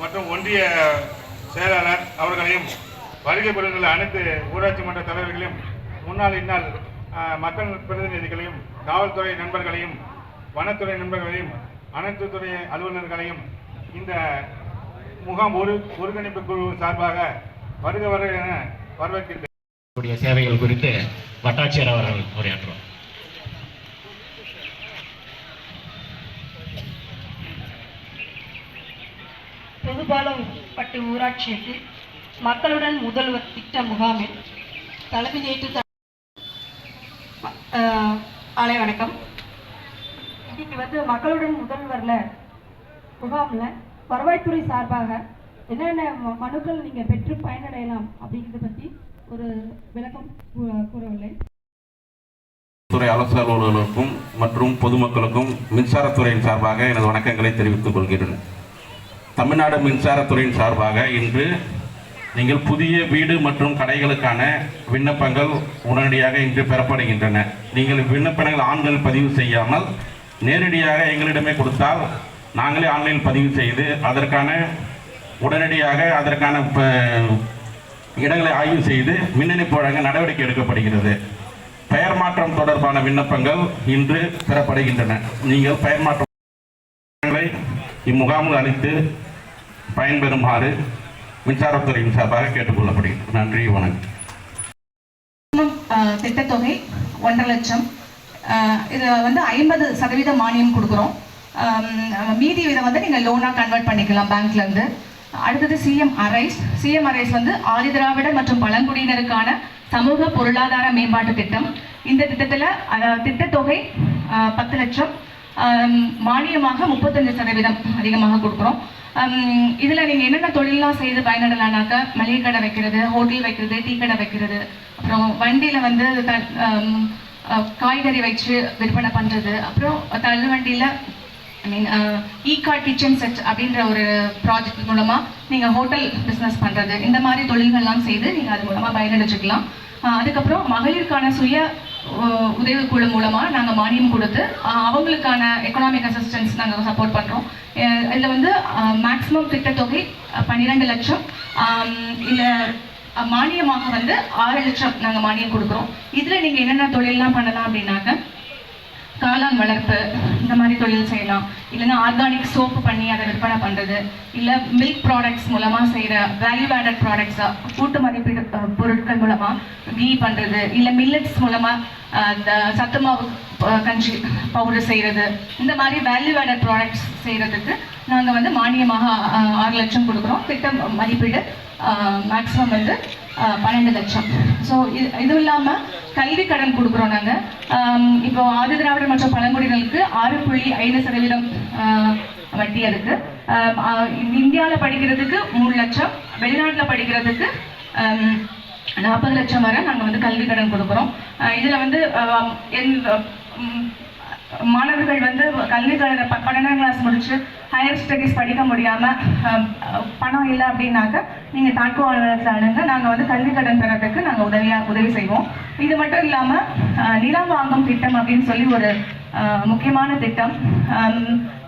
மற்றும் ஒன்றிய செயலாளர் அவர்களையும், வருகை புரிந்துள்ள அனைத்து ஊராட்சி மன்ற தலைவர்களையும், முன்னாள் இந்நாள் மக்கள் பிரதிநிதிகளையும், காவல்துறை நண்பர்களையும், வனத்துறை நண்பர்களையும், அனைத்து துறை அலுவலர்களையும் இந்த முகாம் ஒருங்கிணைப்பு குழு சார்பாக வருக என வரவேற்கின்ற சேவைகள் குறித்து வட்டாட்சியர் அவர்கள் உரையாற்றுவார். பெரும்பாலும்பட்டு ஊராட்சிக்கு மக்களுடன் முதல்வர் திட்ட முகாமில் தலைமையேற்று ஆலை வணக்கம். இன்னைக்கு மக்களுடன் முதல்வர்ல முகாம்ல வருவாய்த்துறை சார்பாக என்னென்ன மனுக்கள் நீங்க பெற்று பயனடையலாம் அப்படிங்கிறத பத்தி ஒரு விளக்கம் கூறவில்லை. துறை அலுவலர்களுக்கும் மற்றும் பொதுமக்களுக்கும் மின்சாரத்துறையின் சார்பாக எனது வணக்கங்களை தெரிவித்துக் கொள்கிறேன். தமிழ்நாடு மின்சாரத்துறையின் சார்பாக இன்று நீங்கள் புதிய வீடு மற்றும் கடைகளுக்கான விண்ணப்பங்கள் உடனடியாக இன்று பெறப்படுகின்றன. நீங்கள் விண்ணப்பங்கள் ஆன்லைன் பதிவு செய்யாமல் நேரடியாக எங்களிடமே கொடுத்தால் நாங்களே ஆன்லைன் பதிவு செய்து உடனடியாக அதற்கான இடங்களை ஆய்வு செய்து மின்னணைப்பு வழங்க நடவடிக்கை எடுக்கப்படுகிறது. பெயர் மாற்றம் தொடர்பான விண்ணப்பங்கள் இன்று பெறப்படுகின்றன. நீங்கள் பெயர் மாற்றங்களை இம்முகாமில் அளித்து பயன்பெறுமாறு மின்சாரத்துறையின் சார்பாக கேட்டுக்கொள்ளப்படுகிறது. நன்றி, வணக்கம். திட்டத்தொகை 1.5 லட்சம். இது 50% மானியம் கொடுக்குறோம். மீதி இதை நீங்கள் லோனாக கன்வெர்ட் பண்ணிக்கலாம் பேங்க்லேருந்து. அடுத்தது சிஎம் அரைஸ். ஆதிதிராவிடர் மற்றும் பழங்குடியினருக்கான சமூக பொருளாதார மேம்பாட்டு திட்டம். இந்த திட்டத்தில் திட்டத்தொகை 10 லட்சம், மானியமாக 35% அதிகமாக கொடுக்குறோம். இதில் நீங்கள் என்னென்ன தொழிலெலாம் செய்து பயனடலானாக்கா, மளிகை கடை வைக்கிறது, ஹோட்டல் வைக்கிறது, டீ கடை வைக்கிறது, அப்புறம் வண்டியில் காய்கறி வச்சு விற்பனை பண்ணுறது, அப்புறம் தள்ளுவண்டியில் ஈகார்ட் கிச்சன் செட் அப்படின்ற ஒரு ப்ராஜெக்ட் மூலமாக நீங்கள் ஹோட்டல் பிஸ்னஸ் பண்ணுறது, இந்த மாதிரி தொழில்கள்லாம் செய்து நீங்கள் அது மூலமாக பயனடைஞ்சிக்கலாம். அதுக்கப்புறம் மகளிருக்கான சுய உதவிக்குழு மூலமாக நாங்கள் மானியம் கொடுத்து அவங்களுக்கான எக்கனாமிக் அசிஸ்டன்ஸ் நாங்கள் சப்போர்ட் பண்ணுறோம். இதில் மேக்ஸிமம் திட்டத்தொகை 12 லட்சம், இல்லை மானியமாக 6 லட்சம் நாங்கள் மானியம் கொடுக்குறோம். இதில் நீங்கள் என்னென்ன தொழிலெலாம் பண்ணலாம் அப்படின்னாக்க, காளான் வளர்ப்பு இந்த மாதிரி தொழில் செய்யலாம். இல்லைன்னா ஆர்கானிக் சோப்பு பண்ணி அதை விற்பனை பண்ணுறது, இல்லை மில்க் ப்ராடக்ட்ஸ் மூலமாக செய்கிற வேல்யூ ஆடட் ப்ராடக்ட்ஸாக கூட்டு மதிப்பீடு பொருட்கள் மூலமாக கீ பண்ணுறது, இல்லை மில்லட்ஸ் மூலமாக சத்து மாவு கஞ்சி பவுடர் செய்கிறது, இந்த மாதிரி வேல்யூ ஆடட் ப்ராடக்ட்ஸ் செய்கிறதுக்கு நாங்கள் மானியமாக 6 லட்சம் கொடுக்குறோம். திட்டம் மதிப்பீடு மேக்ஸிமம் 12 லட்சம். ஸோ இதுவும் இல்லாமல் கல்வி கடன் கொடுக்குறோம் நாங்கள். இப்போ ஆதிதிராவிடர் மற்றும் பழங்குடியினருக்கு 6.5% வட்டி. அதுக்கு இந்தியாவில் படிக்கிறதுக்கு 3 லட்சம், வெளிநாட்டில் படிக்கிறதுக்கு 40 லட்சம் வரை நாங்கள் கல்வி கடன் கொடுக்குறோம். இதில் மாணவர்கள் கல்வி 12ஆம் கிளாஸ் முடிச்சு ஹையர் ஸ்டடீஸ் படிக்க முடியாமல் பணம் இல்லை அப்படின்னாக்க நீங்கள் தாட்கோ அலுவலகத்தில் அணுங்க. நாங்கள் கல்வி கடன் பெறதுக்கு நாங்கள் உதவி செய்வோம். இது மட்டும் இல்லாமல் நிலம் வாங்கும் திட்டம் அப்படின்னு சொல்லி ஒரு முக்கியமான திட்டம்.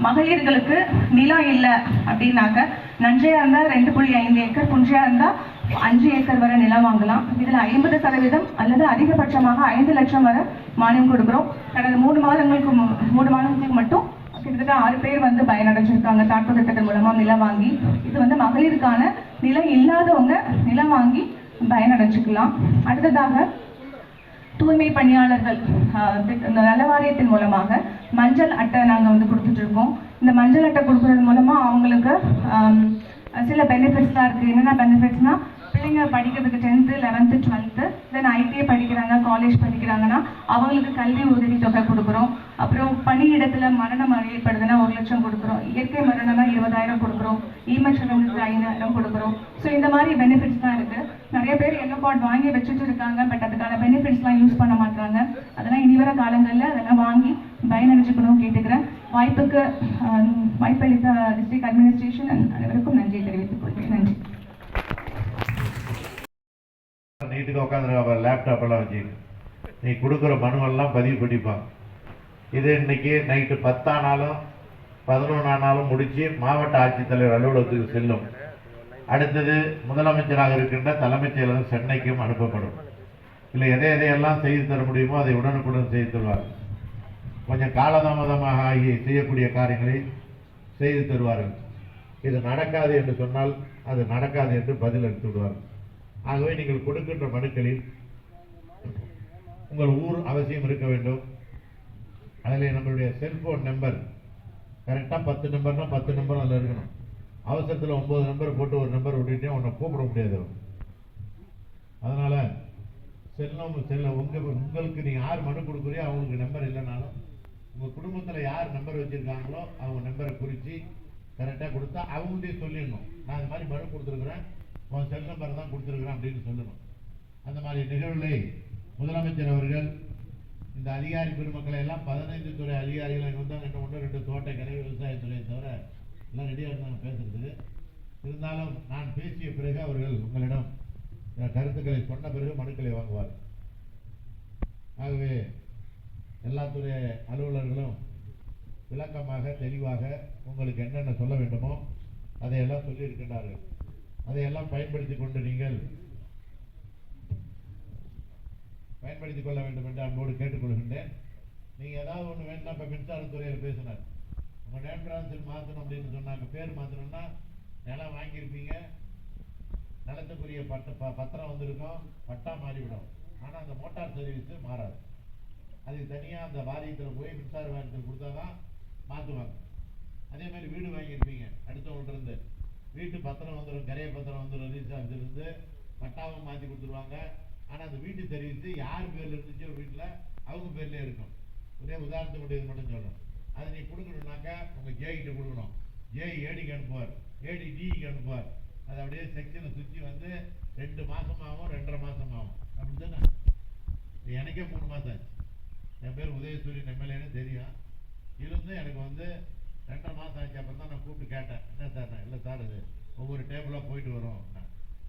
மகளிர்களுக்கு நிலம் இல்லை அப்படின்னாக்க நஞ்சையாக இருந்தால் 2.5 ஏக்கர், புஞ்சையாக இருந்தால் 5 ஏக்கர் வரை நிலம் வாங்கலாம். இதில் 50% அல்லது அதிகபட்சமாக 5 லட்சம் வரை மானியம் கொடுக்குறோம். கடந்த 3 மாதங்களுக்கு மட்டும் கிட்டத்தட்ட 6 பேர் பயனடைஞ்சிருக்காங்க தாட்கோ திட்டத்தின் மூலமாக நிலம் வாங்கி. இது மகளிருக்கான நிலம் இல்லாதவங்க நிலம் வாங்கி பயனடைஞ்சிக்கலாம். அடுத்ததாக தூய்மை பணியாளர்கள் நல வாரியத்தின் மூலமாக மஞ்சள் அட்டை நாங்கள் கொடுத்துட்டு இருக்கோம். இந்த மஞ்சள் அட்டை கொடுக்கறது மூலமாக அவங்களுக்கு சில பெனிஃபிட்ஸ்லாம் இருக்குது. என்னென்ன பெனிஃபிட்ஸ்னால், பிள்ளைங்க படிக்கிறதுக்கு 10th 11th 12th தென் ஐடிஐ படிக்கிறாங்க, காலேஜ் படிக்கிறாங்கன்னா அவங்களுக்கு கல்வி உதவி தொகை கொடுக்குறோம். அப்புறம் பணியிடத்தில் மரணம் ஏற்படுதுன்னா 1 லட்சம் கொடுக்குறோம். இயற்கை மரணம்னா 20,000 கொடுக்குறோம். ஈமச்சடங்குக்கு 5,000 கொடுக்குறோம். ஸோ இந்த மாதிரி பெனிஃபிட்ஸ் தான் இருக்குது. நிறைய பேர் எல்லோ கார்டு வாங்கி வச்சுட்டு இருக்காங்க, பட் அதுக்கான பெனிஃபிட்ஸ்லாம் யூஸ் பண்ண மாட்டாங்க. அதெல்லாம் இனி வர காலங்களில் அதெல்லாம் வாங்கி பயனடைஞ்சுக்கணும் கேட்டுக்கிறேன். வாய்ப்பளித்த டிஸ்ட்ரிக்ட் அட்மினிஸ்ட்ரேஷன் அனைவருக்கும் நன்றி தெரிவித்துக் கொள்கிறேன். நன்றி. நீட்டுக்கு உட்காந்துருக்க லேப்டாப்பெல்லாம் வச்சு நீ கொடுக்குற மனுவெல்லாம் பதிவு பண்ணிப்பாங்க. இது இன்னைக்கு நைட்டு 10 ஆனாலும் 11ஆம் நாளும் முடித்து மாவட்ட ஆட்சித்தலைவர் அலுவலகத்துக்கு செல்லும். அடுத்தது முதலமைச்சராக இருக்கின்ற தலைமைச் செயலகம் சென்னைக்கும் அனுப்பப்படும். இல்லை எதையெல்லாம் செய்து தர முடியுமோ அதை உடனுக்குடன் செய்து தருவார்கள். கொஞ்சம் காலதாமதமாக ஆகி செய்யக்கூடிய காரியங்களை செய்து தருவார்கள். இது நடக்காது என்று சொன்னால் அது நடக்காது என்று பதில் அளித்து விடுவார்கள். ஆகவே நீங்கள் கொடுக்கின்ற மனுக்களில் உங்கள் ஊர் அவசியம் இருக்க வேண்டும். அதில் நம்மளுடைய செல்போன் நம்பர் கரெக்டாக 10 நம்பர்னா 10 நம்பர் அதில் இருக்கணும். அவசரத்தில் 9 நம்பர் போட்டு ஒரு நம்பர் விட்டுட்டே உன்னை கூப்பிட முடியாது. அதனால உங்களுக்கு நீங்கள் யார் மனு கொடுக்குறியோ அவங்களுக்கு நம்பர் இல்லைனாலும் உங்கள் குடும்பத்தில் யார் நம்பர் வச்சுருக்காங்களோ அவங்க நம்பரை குறித்து கரெக்டாக கொடுத்தா அவங்கள்ட்டே சொல்லிடணும். நான் இந்த மாதிரி மனு கொடுத்துருக்குறேன், உன் செல் நம்பரை தான் கொடுத்துருக்குறேன் அப்படின்னு சொல்லணும். அந்த மாதிரி நிகழ்வுகளை முதலமைச்சர் அவர்கள் இந்த அதிகாரி பெருமக்களை எல்லாம் 15 துறை அதிகாரிகள் இங்கே வந்தாங்க. இன்னும் 1-2 தோட்டக்கலை விவசாயத்துறையை தவிர எல்லாம் ரெடியாக இருந்தாங்க பேசுறதுக்கு. இருந்தாலும் நான் பேசிய பிறகு அவர்கள் உங்களிடம் கருத்துக்களை சொன்ன பிறகு மனுக்களை வாங்குவார். ஆகவே எல்லா துறை அலுவலர்களும் விளக்கமாக தெளிவாக உங்களுக்கு என்னென்ன சொல்ல வேண்டுமோ அதையெல்லாம் சொல்லியிருக்கின்றார்கள். அதையெல்லாம் பயன்படுத்தி கொண்டு நீங்கள் பயன்படுத்திக் கொள்ள வேண்டும் என்று அன்போடு கேட்டுக்கொள்கின்றேன். நீங்கள் ஏதாவது ஒன்று வேணும்னா இப்போ மின்சாரத்துறையில் பேசினார். உங்கள் நேம் டிரான்ஸ்ஃபர் மாற்றணும் அப்படின்னு சொன்னாங்க. பேர் மாற்றணும்னா நிலம் வாங்கியிருப்பீங்க, நிலத்துக்குரிய பத்திரம் வந்திருக்கும், பட்டா மாறிவிடும். ஆனால் அந்த மோட்டார் சர்வீஸு மாறாது. அதுக்கு தனியாக அந்த வாரியத்தில் போய் மின்சார வாரியத்தில் கொடுத்தா தான் மாற்றுவாங்க. அதே மாதிரி வீடு வாங்கியிருப்பீங்க, அடுத்தவங்கள்ட்ட வீட்டு பத்திரம் வந்துடும், கரைய பத்திரம் வந்துடும், ரீசார்ஜிலிருந்து பட்டாவும் மாற்றி கொடுத்துருவாங்க. ஆனால் அந்த வீட்டு சர்வீஸு யார் பேரில் இருந்துச்சோ வீட்டில் அவங்க பேர்லேயே இருக்கும். ஒரே உதாரணத்துக்கு இது மட்டும் சொல்லணும். அதை நீ கொடுக்கணுன்னாக்கா உங்கள் ஜேஇட்ட கொடுக்கணும். ஜேஇ ஏடிக்கு அனுப்புவார், ஏடி டிஇக்கு அனுப்புவார். அது அப்படியே செக்ஷனை சுற்றி வந்து 2 மாதம் ஆகும், 2.5 மாதம் ஆகும். அப்படி தானே? எனக்கே 3 மாதம் ஆச்சு. என் பேர் உதயசூரியன் எம்எல்ஏன்னு தெரியும். இருந்து எனக்கு வந்து 2.5 மாதம் ஆச்சு. அப்புறம் தான் நான் கூப்பிட்டு கேட்டேன், என்ன சார்? நான் இல்லை சார், இது ஒவ்வொரு டேபிளாக போயிட்டு வரும்.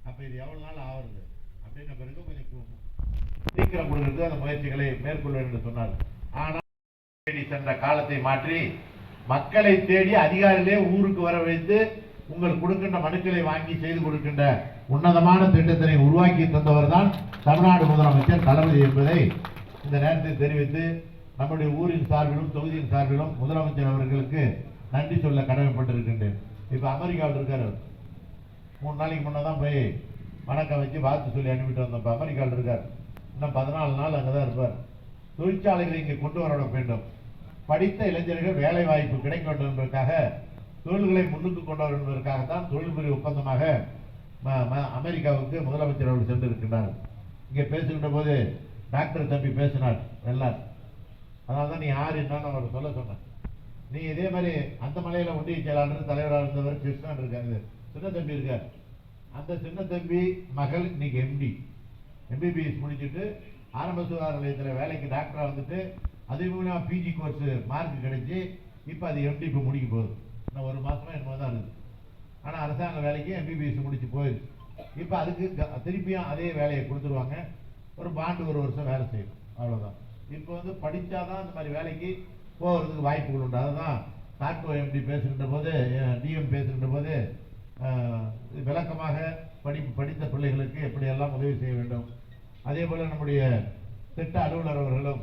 அப்போ இது எவ்வளோ நாள் ஆகுறது அப்படின்ன பிறகு கொஞ்சம் சீக்கிரம் கொடுக்கறது அந்த முயற்சிகளை மேற்கொள்ள என்று சொன்னார். ஆனால் தேடி சென்ற காலத்தை மாற்றி மக்களை தேடி அதிகாரிகளே ஊருக்கு வர வைத்து உங்கள் கொடுக்கின்ற மனுக்களை வாங்கி செய்து கொடுக்கின்ற உன்னதமான திட்டத்தினை உருவாக்கி தந்தவர் தான் தமிழ்நாடு முதலமைச்சர் தளபதி என்பதை இந்த நேரத்தில் தெரிவித்து நம்முடைய ஊரின் சார்பிலும் தொகுதியின் சார்பிலும் முதலமைச்சர் அவர்களுக்கு நன்றி சொல்ல கடமைப்பட்டிருக்கின்றேன். இப்போ அமெரிக்காவில் இருக்காரு. 3 நாளைக்கு முன்னே தான் போய் வணக்கம் வச்சு வாழ்த்து சொல்லி அனுப்பிட்டு வந்தோம். இப்போ அமெரிக்காவில் இருக்கார். இன்னும் 14 நாள் அங்கே தான் இருப்பார். தொழிற்சாலைகளை இங்கே கொண்டு வர வேண்டும். படித்த இளைஞர்கள் வேலை வாய்ப்பு கிடைக்க வேண்டும் என்பதற்காக, தொழில்களை முன்னுக்கு கொண்டு வர என்பதற்காகத்தான் தொழில்முறை ஒப்பந்தமாக அமெரிக்காவுக்கு முதலமைச்சர் அவர்கள் சென்றிருக்கின்றார். இங்கே பேசுகின்ற போது டாக்டர் தம்பி பேசினார் எல்லார். அதனால தான் நீ யார் என்னன்னு அவர் சொல்ல சொன்னேன். நீ இதே மாதிரி அந்த மலையில் ஒன்றிய செயலாளர் தலைவராக இருந்தவர் கிருஷ்ணன் இருக்காரு, சின்ன தம்பி இருக்கார். அந்த சின்ன தம்பி மகள் இன்னைக்கு எம்பிபிஎஸ் முடிச்சுட்டு ஆரம்ப சுகாதார நிலையத்தில் வேலைக்கு டாக்டராக வந்துட்டு அதே மூலமாக பிஜி கோர்ஸ் மார்க் கிடைச்சி இப்போ அது எம்டி இப்போ முடிக்க போகுது. இன்னும் 1 மாதமாக என்னமோ தான் இருக்குது. ஆனால் அரசாங்க வேலைக்கு எம்பிபிஎஸ் முடிச்சு போயிடுச்சு. இப்போ அதுக்கு திருப்பியும் அதே வேலையை கொடுத்துருவாங்க. ஒரு பாண்டு 1 வருஷம் வேலை செய்யணும், அவ்வளோதான். இப்போ வந்து படித்தாதான் இந்த மாதிரி வேலைக்கு போகிறதுக்கு வாய்ப்புகள் உண்டு. அதுதான் தாக்கோ எம்டி பேசுகின்ற போது, டிஎம் பேசுகின்ற போது விளக்கமாக படித்த பிள்ளைகளுக்கு எப்படியெல்லாம் உதவி செய்ய வேண்டும். அதே போல் நம்முடைய திட்ட அலுவலர் அவர்களும்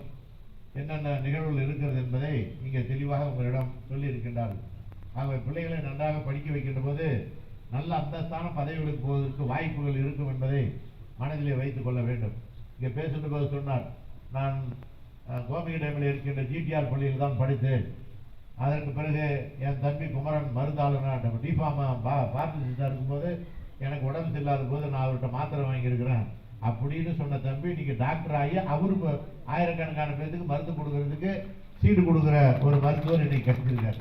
என்னென்ன நிகழ்வுகள் இருக்கிறது என்பதை இங்கே தெளிவாக உங்களிடம் சொல்லியிருக்கின்றார்கள். ஆகவே பிள்ளைகளை நன்றாக படிக்க வைக்கின்ற போது நல்ல அந்தஸ்தான பதவிகளுக்கு போவதற்கு வாய்ப்புகள் இருக்கும் என்பதை மனதிலே வைத்துக் கொள்ள வேண்டும். இங்கே பேசுகின்ற போது சொன்னார், நான் கோமிய டேமில் இருக்கின்ற ஜிடிஆர் பள்ளியில் தான் படித்தேன். அதற்கு பிறகு என் தம்பி குமரன் மருந்தாளர் டிஃபார்மா பார்ட்டிசிஸ்டாக இருக்கும்போது எனக்கு உடம்பு சரியில்லாத போது நான் அவர்கிட்ட மாத்திரை வாங்கியிருக்கிறேன் அப்படின்னு சொன்ன தம்பி இன்னைக்கு டாக்டர் ஆகி அவருக்கு ஆயிரக்கணக்கான பேருக்கு மருந்து கொடுக்கறதுக்கு சீடு கொடுக்குற ஒரு மருத்துவர் இன்னைக்கு கிடைச்சிருக்காரு.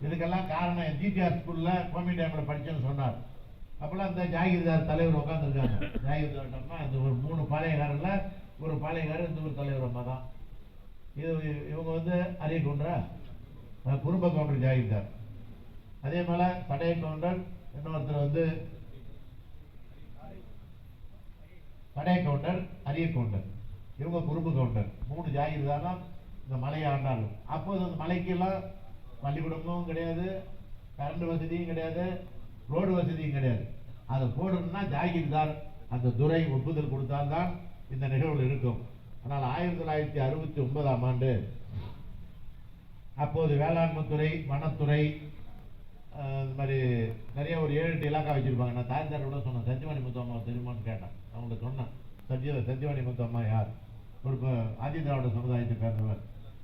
இதுக்கெல்லாம் காரணம் ஜிடிஆர் ஸ்கூலில் கோமி டேமில் படித்தேன்னு சொன்னார். அப்போல்லாம் இந்த ஜாகிர்தார் தலைவர் உட்காந்துருக்காங்க. ஜாகிர்தார் அம்மா இந்த ஒரு 3 பாளையக்காரில் ஒரு பாளையக்காரர் இந்த ஒரு தலைவர் அம்மா தான். இவங்க வந்து அரிய கவுண்டரா குடும்ப கவுண்டர் ஜாகிர்தார். அதே போல படைய கவுண்டர், இன்னொருத்தர் வந்து படைய கவுண்டர், அரிய கவுண்டர், இவங்க குறும்பு கவுண்டர். 3 ஜாகிர்தார் தான் இந்த மலையை ஆண்டார்கள். அப்போது அந்த மலைக்கெல்லாம் பள்ளிக்கூடமும் கிடையாது, கரண்ட் வசதியும் கிடையாது, ரோடு வசதியும் கிடையாது. அதை போடணும்னா ஜாகிர்தார் அந்த துறை ஒப்புதல் கொடுத்தால்தான் இந்த நிகழ்வுகள் இருக்கும். ஆனால் 1969ஆம் ஆண்டு அப்போது வேளாண்மைத்துறை, வனத்துறை, இந்த மாதிரி நிறைய ஒரு 7-8 இலாக்கா வச்சுருப்பாங்க. நான் தாய்தாரோட சொன்னேன், சத்தியவாணி முத்தம்மா தெரியுமான்னு கேட்டேன். அவங்கள்ட்ட சொன்னேன், சத்தியவாணி முத்தம்மா யார்? ஒரு ஆதி திராவிட சமுதாயத்தை சேர்ந்தவர்,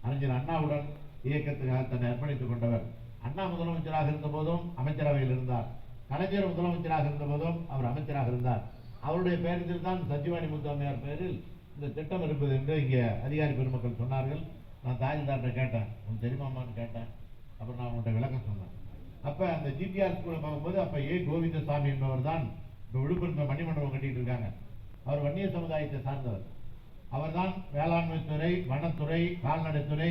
அறிஞர் அண்ணாவுடன் இயக்கத்துக்காக தன்னை அர்ப்பணித்துக் கொண்டவர். அண்ணா முதலமைச்சராக இருந்த போதும் அமைச்சரவையில் இருந்தார், கலைஞர் முதலமைச்சராக இருந்த போதும் அவர் அமைச்சராக இருந்தார். அவருடைய பெயரில் தான் சத்தியவாணி முத்தம்மையார் பெயரில் இந்த திட்டம் இருப்பது என்று இங்கே அதிகாரி பெருமக்கள் சொன்னார்கள். நான் தாய்தார்கிட்ட கேட்டேன், உங்களுக்கு தெரியுமாமான்னு கேட்டேன். அப்புறம் நான் அவங்கள்ட்ட விளக்கம் சொன்னேன். அப்போ அந்த ஜிபிஆர் ஸ்கூலை பார்க்கும்போது அப்போ கோவிந்தசாமி என்பவர் தான் இப்போ விழுப்புரத்தில் மணிமண்டபம் கட்டிட்டு இருக்காங்க. அவர் வன்னிய சமுதாயத்தை சார்ந்தவர். அவர் தான் வேளாண்மைத்துறை, வனத்துறை, கால்நடைத்துறை,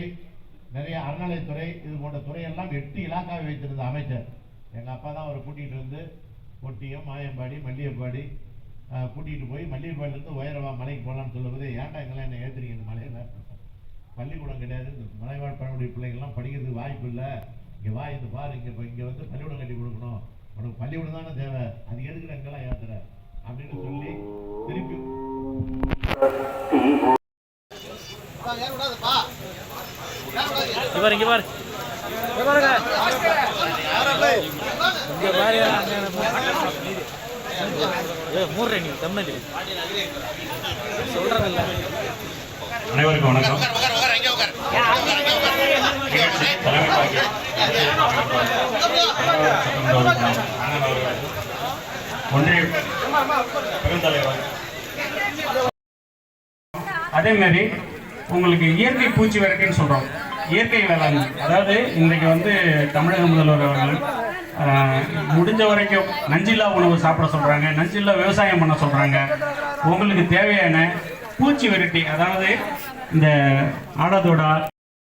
நிறைய அறநிலைத்துறை, இது போன்ற துறையெல்லாம் 8 இலாக்காவை வைத்திருந்த அமைச்சர். எங்கள் அப்பா தான் அவரை கூட்டிகிட்டு வந்து ஒட்டியம், மாயம்பாடி, மல்லிகைப்பாடி கூட்டிகிட்டு போய் மல்லிகைப்பாடிலேருந்து உயரவா மலைக்கு போகலான்னு சொல்லும்போது, ஏன்டா எங்கெல்லாம் என்ன ஏற்றுறீங்க இந்த மலையில்? பள்ளிக்கூடம் கிடையாது, இந்த மலைவாழ் பழங்குடி பிள்ளைங்கள்லாம் படிக்கிறதுக்கு வாய்ப்பு இல்லை, இங்கே வா, இந்த பாரு, இங்கே வந்து பள்ளிக்கூடம் கட்டி கொடுக்கணும், உனக்கு பள்ளிக்கூடம் தானே தேவை, அது எதுக்கு எங்கெல்லாம் ஏற்றுற அப்படின்னு சொல்லி திருப்பி அனைவருக்கும் வணக்கம். ஒன்றிய பெருந்தலைவர். அதே மாதிரி உங்களுக்கு இயற்கை பூச்சி விரட்டின்னு சொல்றோம், இயற்கை வேளாண்மை. அதாவது இன்றைக்கு வந்து தமிழக முதல்வர் அவர்கள் முடிஞ்ச வரைக்கும் நஞ்சில்லா உணவு சாப்பிட சொல்றாங்க, நஞ்சில்லா விவசாயம் பண்ண சொல்றாங்க. உங்களுக்கு தேவையான பூச்சி விரட்டி, அதாவது இந்த ஆடாதோடா,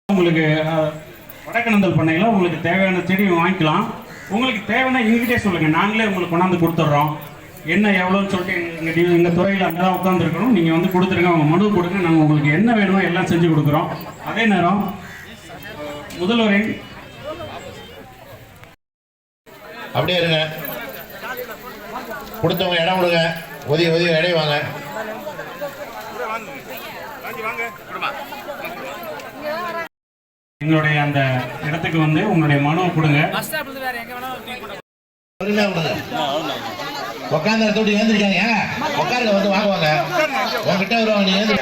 உங்களுக்கு வடக்கணந்தல் பண்ணையில் உங்களுக்கு தேவையான செடி வாங்கிக்கலாம். உங்களுக்கு தேவைன்னா எங்ககிட்டே சொல்லுங்கள், நாங்களே உங்களுக்கு கொண்டாந்து கொடுத்துட்றோம். என்ன எவ்வளோன்னு சொல்லிட்டு எங்கள் துறையில் அங்கே தான் உட்காந்துருக்கணும், நீங்கள் வந்து கொடுத்துருங்க, அவங்க மனு கொடுங்க, நாங்கள் உங்களுக்கு என்ன வேணுமோ எல்லாம் செஞ்சு கொடுக்குறோம். அதே நேரம் முதல்வரின் அப்படியே இருங்க, கொடுத்தவங்க இடம் கொடுங்க, ஒதுங்கி இடைவாங்க. எங்களுடைய அந்த இடத்துக்கு வந்து உங்களுடைய மனுவை கொடுங்க. உட்காந்து இடத்த ஏந்திருக்காங்க, உட்காருங்க, வந்து வாங்குவாங்க, உங்ககிட்ட வருவாங்க. நீ ஏந்து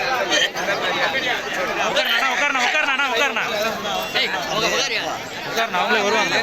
அவங்களே வருவாங்க.